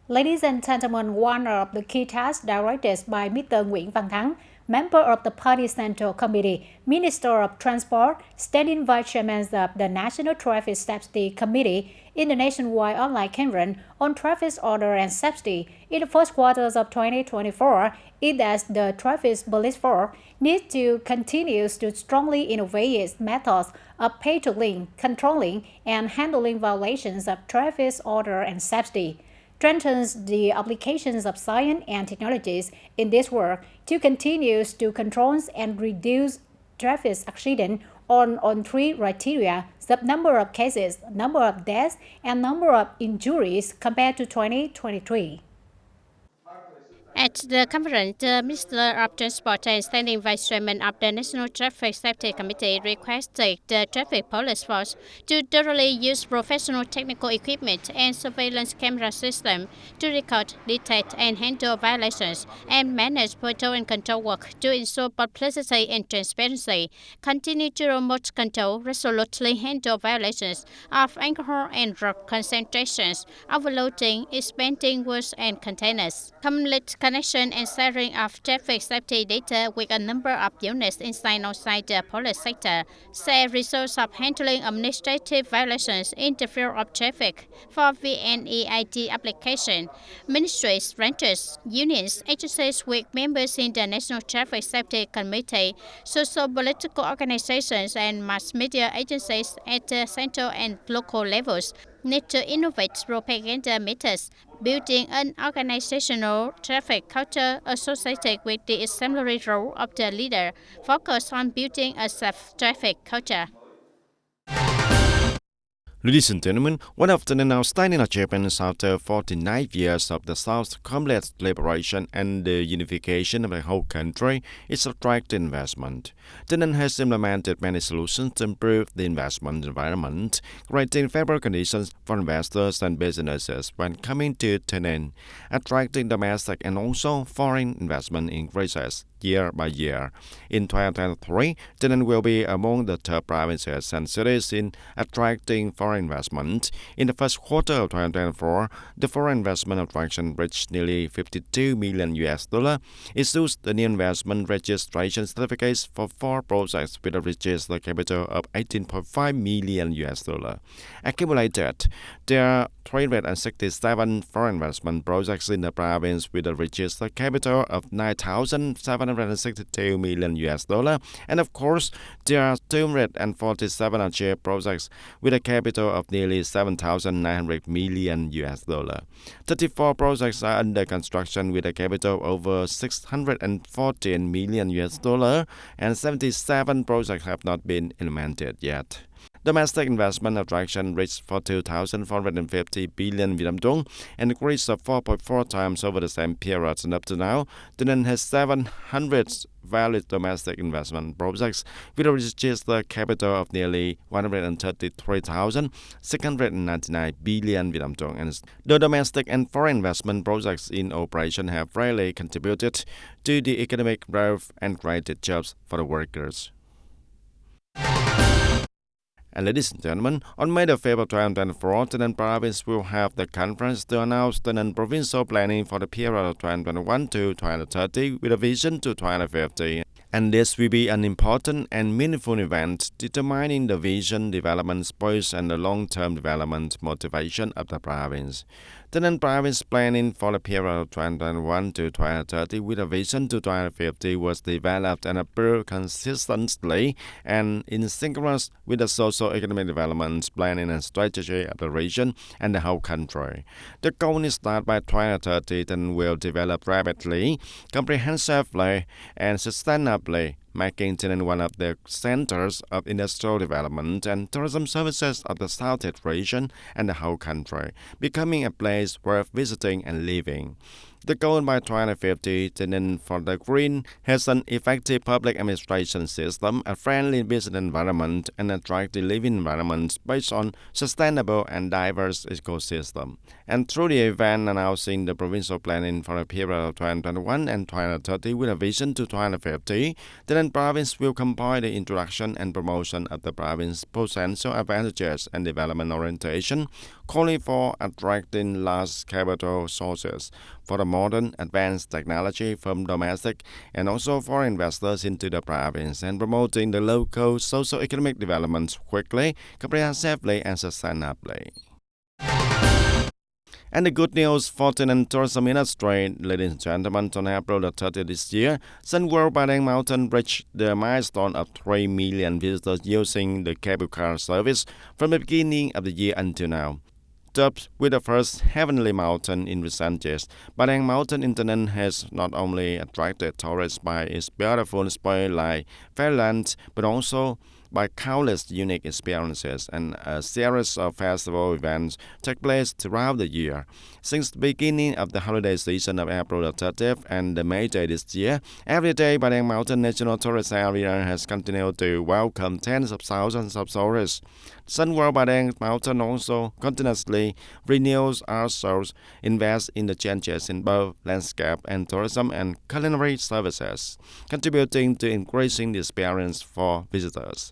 Ladies and gentlemen, one of the key tasks directed by Mr. Nguyễn Văn Thắng, member of the Party Central Committee, Minister of Transport, standing vice chairman of the National Traffic Safety Committee, in the nationwide online conference on traffic order and safety in the first quarters of 2024 is that the traffic police force needs to continue to strongly innovate its methods of patrolling, controlling, and handling violations of traffic order and safety, strengthens the applications of science and technologies in this work to continue to control and reduce traffic accidents on three criteria: the number of cases, number of deaths, and number of injuries compared to 2023. At the conference, the Minister of Transport and Standing Vice Chairman of the National Traffic Safety Committee requested the Traffic Police Force to thoroughly use professional technical equipment and surveillance camera system to record, detect, and handle violations, and manage patrol and control work to ensure publicity and transparency, continue to remote control, resolutely handle violations of alcohol and drug concentrations, overloading, expanding goods and containers, complete connection and sharing of traffic safety data with a number of units inside and outside the police sector, share results of handling administrative violations in the field of traffic for VNEIT application, ministries, branches, unions, agencies with members in the National Traffic Safety Committee, social political organizations and mass media agencies at the central and local levels need to innovate propaganda methods, building an organizational traffic culture associated with the exemplary role of the leader, focus on building a safe traffic culture. Ladies and gentlemen, one of the outstanding achievements after 49 years of the South's complete liberation and the unification of the whole country is attract investment. TayNinhTV has implemented many solutions to improve the investment environment, creating favorable conditions for investors and businesses when coming to TayNinhTV, attracting domestic and also foreign investment increases year by year. In 2023, TayNinhTV will be among the top provinces and cities in attracting foreign investment. In the first quarter of 2024, the foreign investment attraction reached nearly $52 million. Issues the new investment registration certificates for 4 projects with a registered capital of $18.5 million. Accumulated, there are 367 foreign investment projects in the province with a registered capital of $9,762 million. And of course, there are 247 achieved projects with a capital of nearly $7,900 million. 34 projects are under construction with a capital over $614 million, and 77 projects have not been implemented yet. Domestic investment attraction reached 42,450 billion Vietnam dong, an increase of 4.4 times over the same period. And up to now, TayNinhTV has 700 valid domestic investment projects with a registered capital of nearly 133,699 billion Vietnam dong. And the domestic and foreign investment projects in operation have really contributed to the economic growth and created jobs for the workers. And ladies and gentlemen, on May the 5th of 2024, TayNinhTV Province will have the conference to announce TayNinhTV provincial planning for the period of 2021 to 2030 with a vision to 2050. And this will be an important and meaningful event determining the vision, development space, and the long-term development motivation of the province. TayNinhTV Province planning for the period of 2021 to 2030 with a vision to 2050 was developed and approved consistently and in synchronous with the socio-economic development planning and strategy of the region and the whole country. The goal is that by 2030, TayNinhTV will develop rapidly, comprehensively, and sustainably, making TayNinhTV one of the centers of industrial development and tourism services of the Southeast region and the whole country, becoming a place worth visiting and living. The goal by 2050, TayNinhTV for the Green has an effective public administration system, a friendly business environment, and attractive living environment based on sustainable and diverse ecosystem. And through the event announcing the provincial planning for a period of 2021 and 2030 with a vision to 2050, TayNinhTV Then province will combine the introduction and promotion of the province's potential advantages and development orientation, calling for attracting large capital sources for the modern advanced technology from domestic and also foreign investors into the province and promoting the local socio-economic development quickly, comprehensively and sustainably. And the good news for the tourism industry, ladies and gentlemen, on April the 30th this year, Sun World Padang Mountain reached the milestone of 3 million visitors using the cable car service from the beginning of the year until now. Dubbed with the first heavenly mountain in recent years, Padang Mountain Internet has not only attracted tourists by its beautiful spot like fairyland, but also by countless unique experiences, and a series of festival events take place throughout the year. Since the beginning of the holiday season of April the 30th and the May Day this year, every day Padang Mountain National Tourist Area has continued to welcome tens of thousands of tourists. Sun World Padang Mountain also continuously renews ourselves, invests in the changes in both landscape and tourism and culinary services, contributing to increasing the experience for visitors.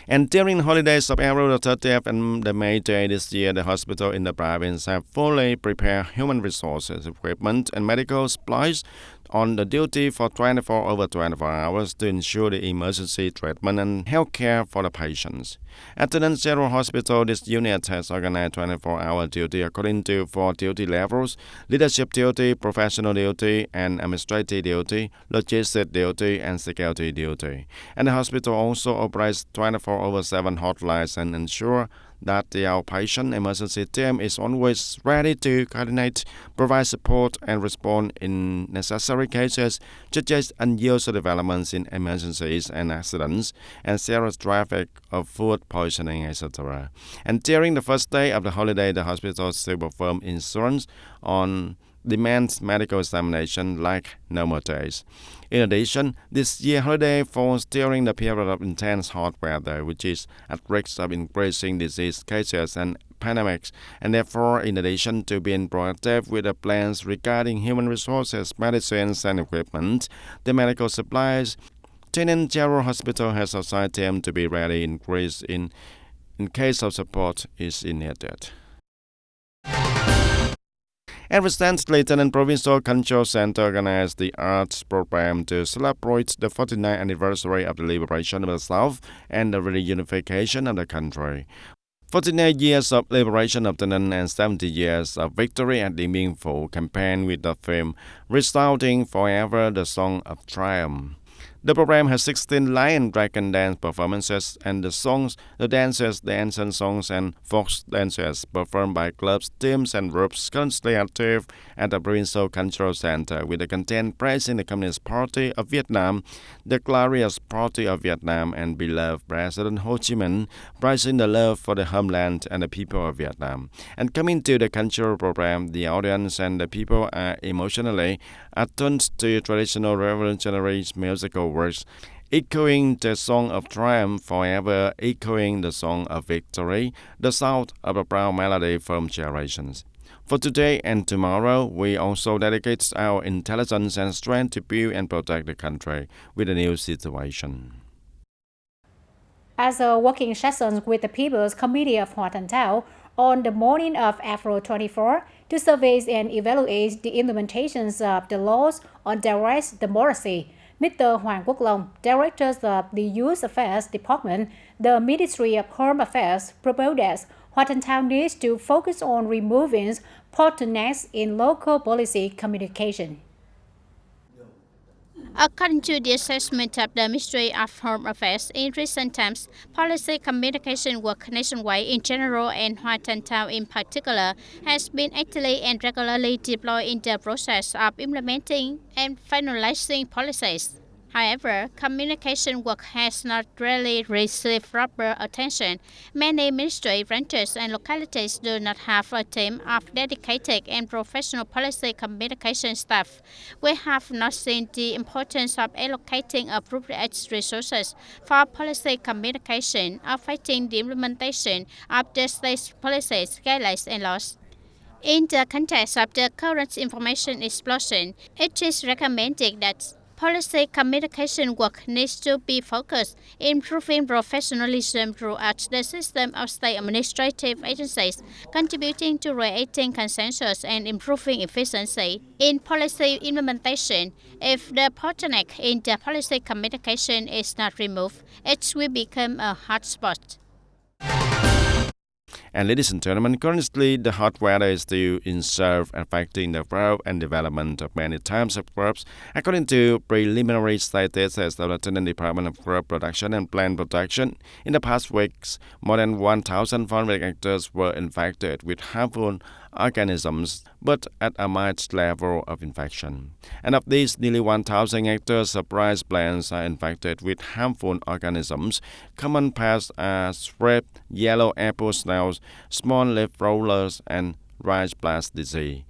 And during holidays of April the 30th and the May Day this year, the hospital in the province have fully prepared human resources, equipment, and medical supplies on the duty for 24 over 24 hours to ensure the emergency treatment and health care for the patients. At the General Hospital, this unit has organized 24-hour duty according to 4 duty levels: leadership duty, professional duty, and administrative duty, logistic duty, and security duty. And the hospital also operates 24 over 7 hotlines and ensure that the outpatient emergency team is always ready to coordinate, provide support, and respond in necessary cases, such as unusual developments in emergencies and accidents, and serious traffic of food poisoning, etc. And during the first day of the holiday, the hospital still perform insurance on demands medical examination like normal days. In addition, this year holiday falls during the period of intense hot weather, which is at risk of increasing disease cases and pandemics, and therefore, in addition to being proactive with the plans regarding human resources, medicines, and equipment, the medical supplies, TayNinhTV General Hospital has assigned them to be ready in case of support is needed. And recently, TayNinhTV Provincial Cultural Center organized the arts program to celebrate the 49th anniversary of the liberation of the South and the reunification of the country. 49 years of liberation of TayNinhTV and 70 years of victory at the Dien Phu campaign with the theme "Resounding Forever the Song of Triumph." The program has 16 lion dragon dance performances, and the dances, the ancient songs, and folk dances performed by clubs, teams, and groups currently active at the Provincial Cultural Center, with the content praising the Communist Party of Vietnam, the glorious Party of Vietnam, and beloved President Ho Chi Minh, praising the love for the homeland and the people of Vietnam. And coming to the cultural program, the audience and the people are emotionally attuned to traditional revolutionary musical works, echoing the song of triumph forever, echoing the song of victory, the sound of a proud melody from generations. For today and tomorrow, we also dedicate our intelligence and strength to build and protect the country with a new situation. As a working session with the People's Committee of Hoa Tan Thao on the morning of April 24 to survey and evaluate the implementations of the laws on direct democracy, Mr. Hoàng Quốc Long, Director of the Youth Affairs Department, the Ministry of Home Affairs, proposed that Hoa Tan Thao needs to focus on removing bottlenecks in local policy communication. According to the assessment of the Ministry of Home Affairs, in recent times, policy communication work nationwide in general and Hoa Tan Thao in particular has been actively and regularly deployed in the process of implementing and finalizing policies. However, communication work has not really received proper attention. Many ministry branches and localities do not have a team of dedicated and professional policy communication staff. We have not seen the importance of allocating appropriate resources for policy communication, affecting the implementation of the state's policies, guidelines, and laws. In the context of the current information explosion, it is recommended that policy communication work needs to be focused, improving professionalism throughout the system of state administrative agencies, contributing to creating consensus and improving efficiency in policy implementation. If the bottleneck in the policy communication is not removed, it will become a hotspot. And ladies and gentlemen, currently the hot weather is still in surf, affecting the growth and development of many types of crops. According to preliminary statistics of the TayNinhTV Department of Crop Production and Plant Protection, in the past weeks, more than 1,400 hectares were infected with harmful organisms, but at a mild level of infection. And of these, nearly 1,000 hectares of rice plants are infected with harmful organisms. Common pests are strep, yellow apple snails, small leaf rollers, and rice blast disease.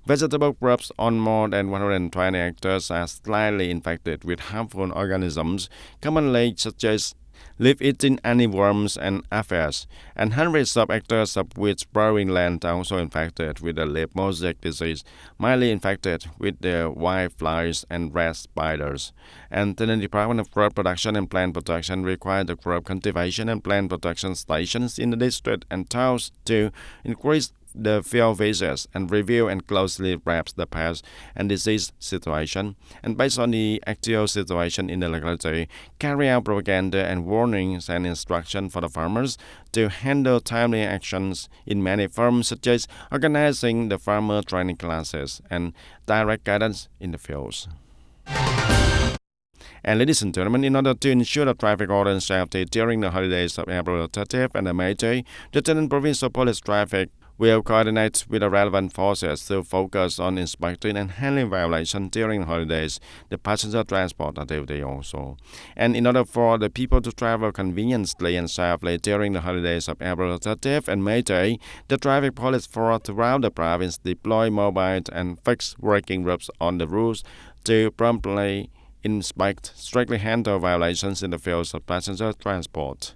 Vegetable crops on more than 120 hectares are slightly infected with harmful organisms, commonly such as leaf-eating armyworms and aphids, and hundreds of hectares of wheat growing land are also infected with the leaf mosaic disease, mildly infected with the whiteflies and rat spiders. And the Department of Crop Production and Plant Protection requires the crop cultivation and plant protection stations in the district and towns to increase the field visits and review and closely track the pest and disease situation, and based on the actual situation in the locality, carry out propaganda and warnings and instruction for the farmers to handle timely actions in many forms, such as organizing the farmer training classes and direct guidance in the fields. And ladies and gentlemen, in order to ensure the traffic order and safety during the holidays of April 30th and May Day, the TayNinhTV Provincial Police Traffic will coordinate with the relevant forces to focus on inspecting and handling violations during holidays, the passenger transport activity also. And in order for the people to travel conveniently and safely during the holidays of April 30th and May Day, the traffic police force throughout the province deploy mobile and fixed working groups on the routes to promptly inspect, strictly handle violations in the fields of passenger transport.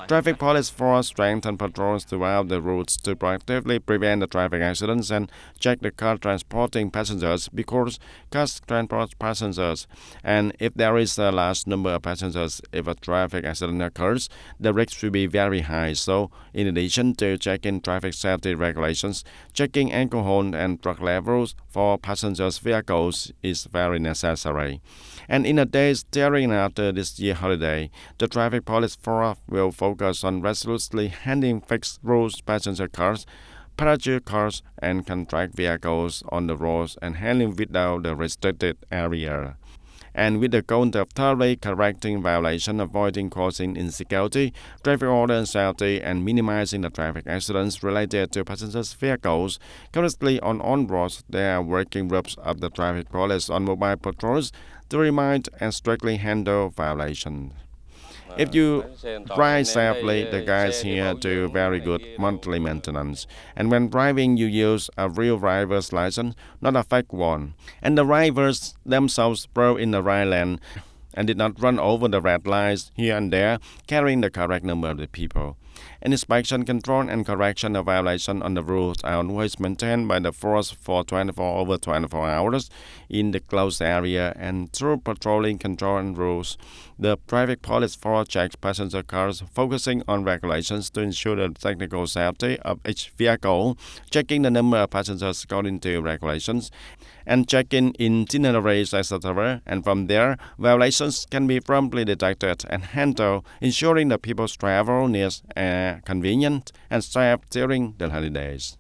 Traffic police force strengthen patrols throughout the routes to proactively prevent the traffic accidents and check the car transporting passengers, because cars transport passengers, and if there is a large number of passengers, if a traffic accident occurs, the risk will be very high. So, in addition to checking traffic safety regulations, checking alcohol and drug levels for passengers' vehicles is very necessary. And in the days during and after this year holiday, the traffic police force will focus on resolutely handling fixed route passenger cars, passenger cars, and contract vehicles on the roads and handling without the restricted area. And with the goal of thoroughly correcting violations, avoiding causing insecurity, traffic order and safety, and minimizing the traffic accidents related to passengers' vehicles, currently on roads there are working groups of the traffic police on mobile patrols to remind and strictly handle violations. If you drive safely, the guys here do very good monthly maintenance. And when driving, you use a real driver's license, not a fake one. And the drivers themselves drove in the right lane and did not run over the red lines here and there, carrying the correct number of the people. And inspection, control, and correction of violations on the roads are always maintained by the force for 24 hours in the closed area, and through patrolling, control, and rules. The traffic police force checks passenger cars, focusing on regulations to ensure the technical safety of each vehicle, checking the number of passengers according to regulations, and checking itineraries, etc. And from there, violations can be promptly detected and handled, ensuring that people's travel is convenient and safe during the holidays.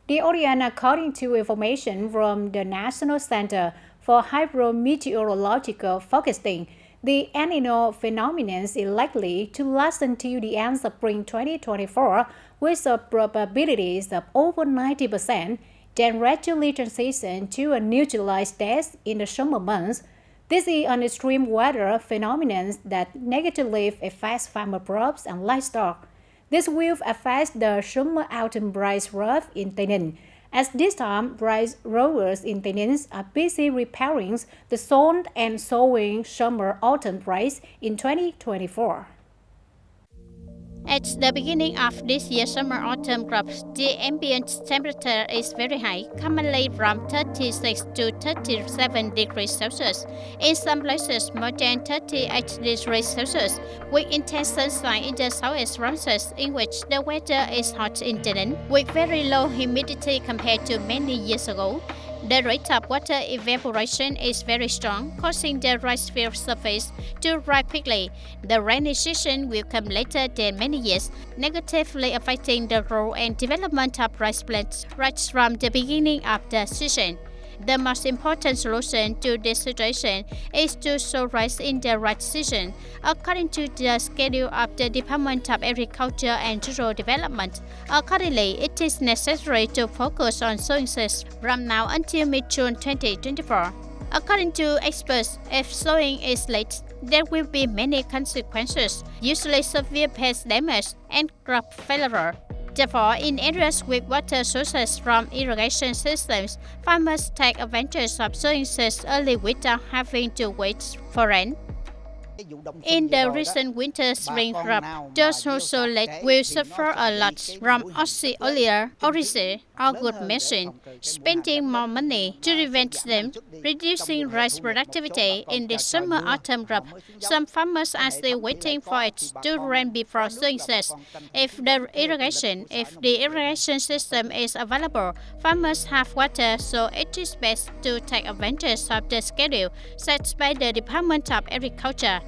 The audience, according to information from the National Center for Hydrometeorological Forecasting, the El Niño phenomenon is likely to last until the end of spring 2024, with a probabilities of over 90%, then gradually transition to a neutralized state in the summer months. This is an extreme weather phenomenon that negatively affects farmer crops and livestock. This will affect the summer-autumn rice crop in TayNinhTV. At this time, rice growers in TayNinhTV are busy repairing the sown and sowing summer-autumn rice in 2024. At the beginning of this year's summer-autumn crop, the ambient temperature is very high, commonly from 36 to 37 degrees Celsius. In some places, more than 38 degrees Celsius, with intense sunshine in the southeast provinces, in which the weather is hot in TayNinh, with very low humidity compared to many years ago. The rate of water evaporation is very strong, causing the rice field surface to dry quickly. The rainy season will come later than many years, negatively affecting the growth and development of rice plants right from the beginning of the season. The most important solution to this situation is to sow rice in the right season, according to the schedule of the Department of Agriculture and Rural Development. Accordingly, it is necessary to focus on sowing seeds from now until mid-June 2024. According to experts, if sowing is late, there will be many consequences, usually severe pest damage and crop failure. Therefore, in areas with water sources from irrigation systems, farmers take advantage of sowing seeds early without having to wait for rain. In the recent winter-spring crop, those who sow late will suffer a lot from oxyolular origin or good machine, spending more money to prevent them, reducing rice productivity in the summer-autumn crop. Some farmers are still waiting for it to rain before sowing seeds. If the irrigation system is available, farmers have water, so it is best to take advantage of the schedule set by the Department of Agriculture.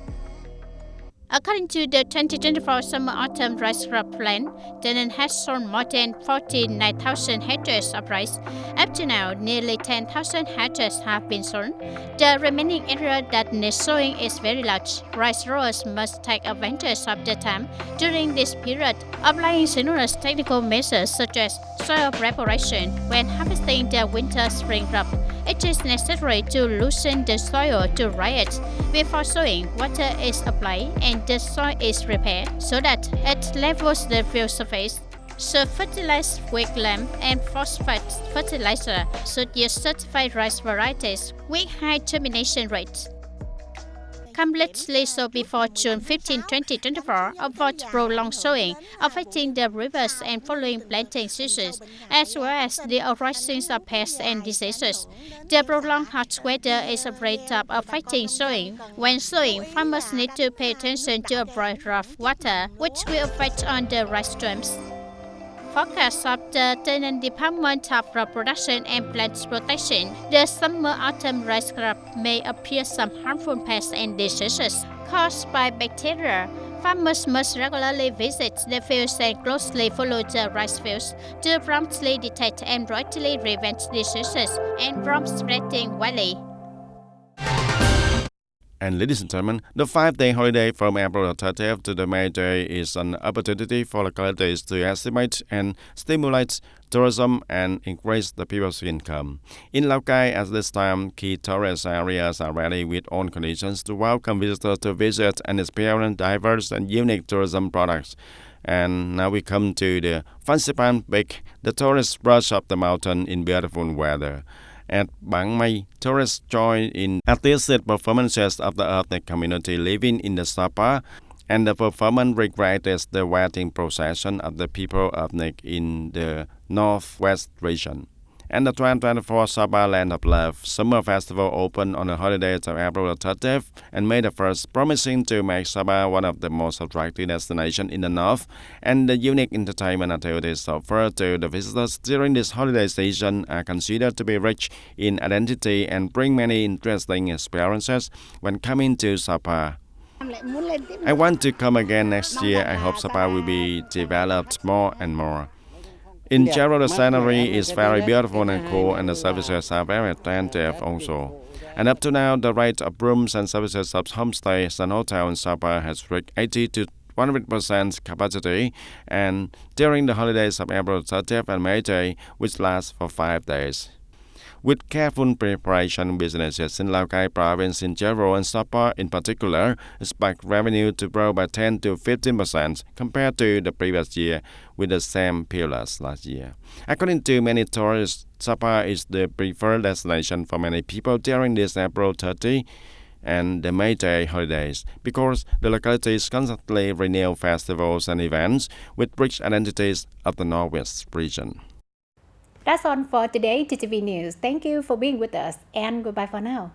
According to the 2024 summer-autumn rice crop plan, TayNinh has sown more than 49,000 hectares of rice. Up to now, nearly 10,000 hectares have been sown. The remaining area that needs sowing is very large. Rice growers must take advantage of the time during this period, applying numerous technical measures such as soil preparation when harvesting the winter-spring crop. It is necessary to loosen the soil to dry it. Before sowing, water is applied and the soil is prepared so that it levels the field surface. So fertilized with lime and phosphate fertilizer should use certified rice varieties with high germination rates. Completely sow before June 15, 2024, avoid prolonged sowing, affecting the rivers and following planting seasons, as well as the arising of pests and diseases. The prolonged hot weather is a rate of affecting sowing. When sowing, farmers need to pay attention to avoid rough water, which will affect on the rice streams. Forecast of the TayNinh Department of Crop Production and Plant Protection, the summer-autumn rice crop may appear some harmful pests and diseases caused by bacteria. Farmers must regularly visit the fields and closely follow the rice fields to promptly detect and rightly prevent diseases and from spreading widely. And ladies and gentlemen, the 5-day holiday from April 30th to the May Day is an opportunity for localities to estimate and stimulate tourism and increase the people's income. In Lào Cai, at this time, key tourist areas are ready with all conditions to welcome visitors to visit and experience diverse and unique tourism products. And now we come to the Fancy Pan Peak, the tourist rush up the mountain in beautiful weather. At Bang Mai, tourists join in artistic performances of the ethnic community living in the Sapa, and the performance recreates the wedding procession of the people ethnic in the northwest region. And the 2024 Sapa Land of Love Summer Festival opened on the holidays of April 30th and May the 1st, promising to make Sapa one of the most attractive destinations in the north, and the unique entertainment activities offered to the visitors during this holiday season are considered to be rich in identity and bring many interesting experiences when coming to Sapa. I want to come again next year. I hope Sapa will be developed more and more. In general, the scenery is very beautiful and cool, and the services are very attentive also. And up to now, the rate of rooms and services of homestays and hotels in Sapa has reached 80 to 100% capacity, and during the holidays of April 30th and May Day, which lasts for 5 days. With careful preparation, businesses in Lào Cai province in general and Sapa in particular expect revenue to grow by 10 to 15% compared to the previous year with the same period last year. According to many tourists, Sapa is the preferred destination for many people during this April 30 and the May Day holidays, because the localities constantly renew festivals and events with rich identities of the Northwest region. That's all for today, TTV News. Thank you for being with us, and goodbye for now.